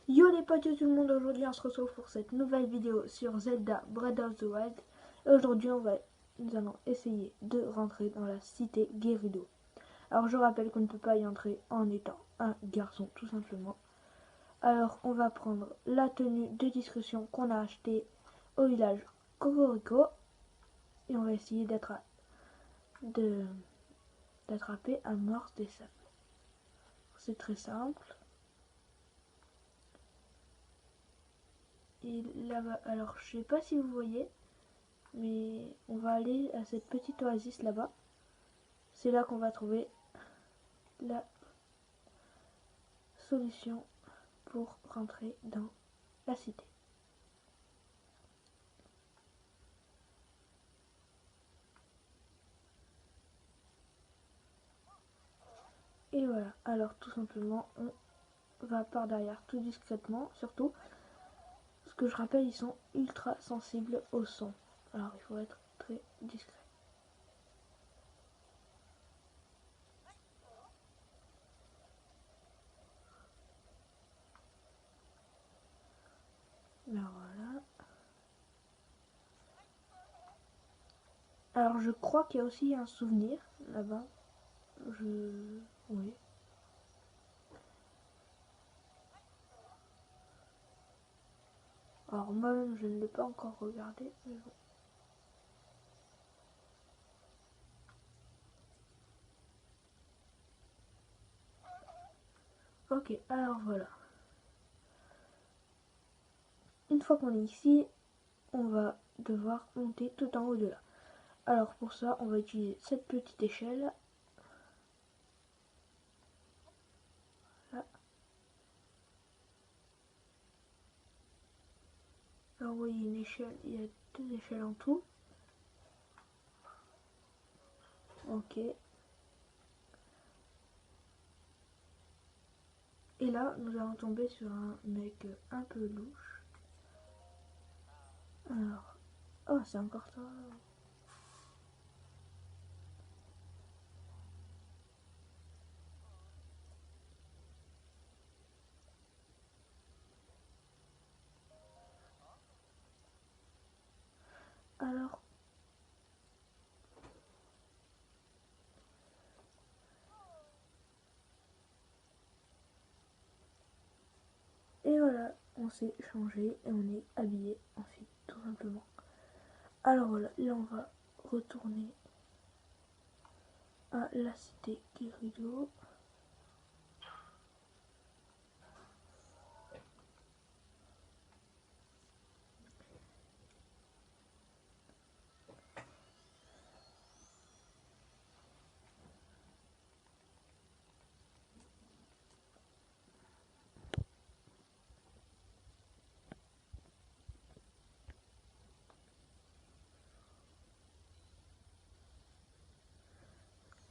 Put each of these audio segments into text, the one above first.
Yo les potes de tout le monde, aujourd'hui on se retrouve pour cette nouvelle vidéo sur Zelda Breath of the Wild. Et aujourd'hui nous allons essayer de rentrer dans la cité Gerudo. Alors je rappelle qu'on ne peut pas y entrer en étant un garçon tout simplement. Alors on va prendre la tenue de discrétion qu'on a achetée au village Cocorico. Et on va essayer d'attraper un morse des sables. C'est très simple. Et là-bas, alors je sais pas si vous voyez, mais on va aller à cette petite oasis là-bas. C'est là qu'on va trouver la solution pour rentrer dans la cité. Et voilà, alors tout simplement on va par derrière tout discrètement, surtout ce que je rappelle, ils sont ultra sensibles au son, alors il faut être très discret. Alors voilà. Alors je crois qu'il y a aussi un souvenir là-bas. Oui. Alors moi-même je ne l'ai pas encore regardé, mais bon. Ok, alors voilà. Une fois qu'on est ici, on va devoir monter tout en haut de là. Alors pour ça, on va utiliser cette petite échelle. Là. Alors vous voyez une échelle, il y a deux échelles en tout. Ok. Et là, nous allons tomber sur un mec un peu louche. Alors, oh c'est encore ça. Alors, et voilà, on s'est changé et on est habillé en fille, tout simplement. Alors voilà, là on va retourner à la cité Gerudo.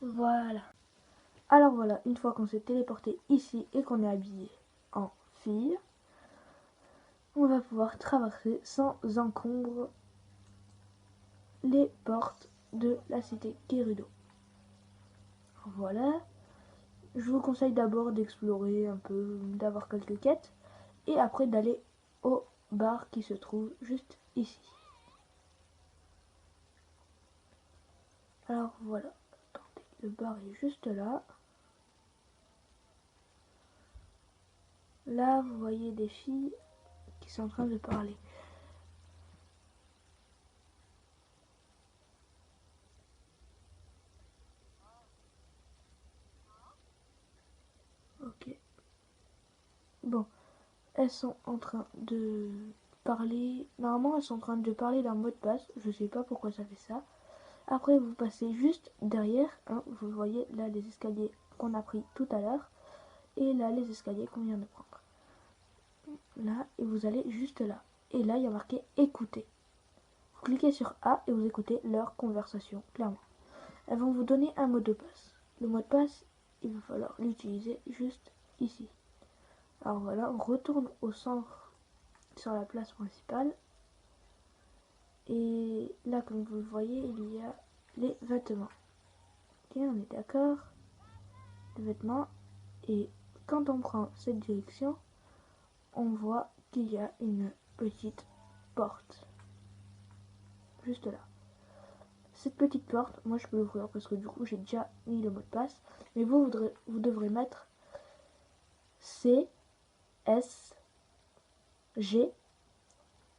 Voilà. Alors voilà, une fois qu'on s'est téléporté ici et qu'on est habillé en fille, on va pouvoir traverser sans encombre les portes de la cité Gerudo. Voilà. Je vous conseille d'abord d'explorer un peu, d'avoir quelques quêtes, et après d'aller au bar qui se trouve juste ici. Alors voilà, attendez, le bar est juste là. Là, vous voyez des filles qui sont en train de parler. Ok. Bon, elles sont en train de parler. Normalement, elles sont en train de parler d'un mot de passe. Je sais pas pourquoi ça fait ça. Après, vous passez juste derrière. Hein, vous voyez là les escaliers qu'on a pris tout à l'heure. Et là, les escaliers qu'on vient de prendre. Là, et vous allez juste là. Et là, il y a marqué écouter. Vous cliquez sur A et vous écoutez leur conversation, clairement. Elles vont vous donner un mot de passe. Le mot de passe, il va falloir l'utiliser juste ici. Alors voilà, on retourne au centre sur la place principale. Et là, comme vous le voyez, il y a les vêtements. Ok, on est d'accord. Les vêtements. Et quand on prend cette direction, on voit qu'il y a une petite porte. Juste là. Cette petite porte, moi je peux l'ouvrir parce que du coup j'ai déjà mis le mot de passe. Mais vous devrez mettre C, S, G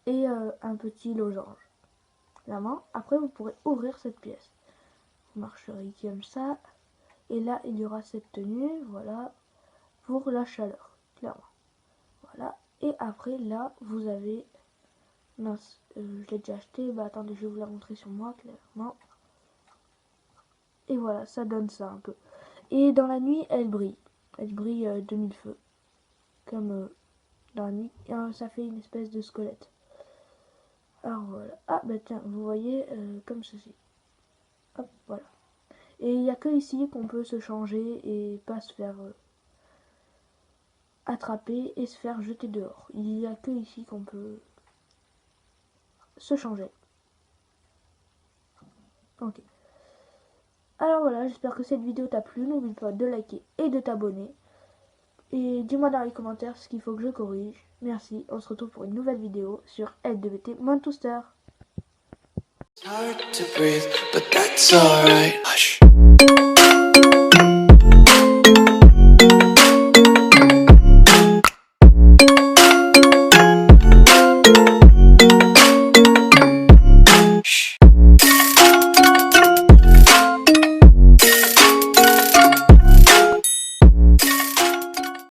et un petit losange. La main. Après vous pourrez ouvrir cette pièce. Vous marcherez comme ça. Et là il y aura cette tenue. Voilà. Pour la chaleur. Clairement. Voilà. Et après là vous avez... Mince, je l'ai déjà acheté. Bah attendez, je vais vous la montrer sur moi clairement. Et voilà, ça donne ça un peu. Et dans la nuit, elle brille. Elle brille de mille feux. Comme dans la nuit. Et, ça fait une espèce de squelette. Alors voilà. Ah bah tiens, vous voyez comme ceci. Hop, voilà. Et il n'y a que ici qu'on peut se changer et pas se faire attraper et se faire jeter dehors. Il n'y a que ici qu'on peut se changer. Ok. Alors voilà, j'espère que cette vidéo t'a plu. N'oublie pas de liker et de t'abonner. Et dis-moi dans les commentaires ce qu'il faut que je corrige. Merci, on se retrouve pour une nouvelle vidéo sur LWT Montoaster. Hard to breathe, but that's alright. Hush.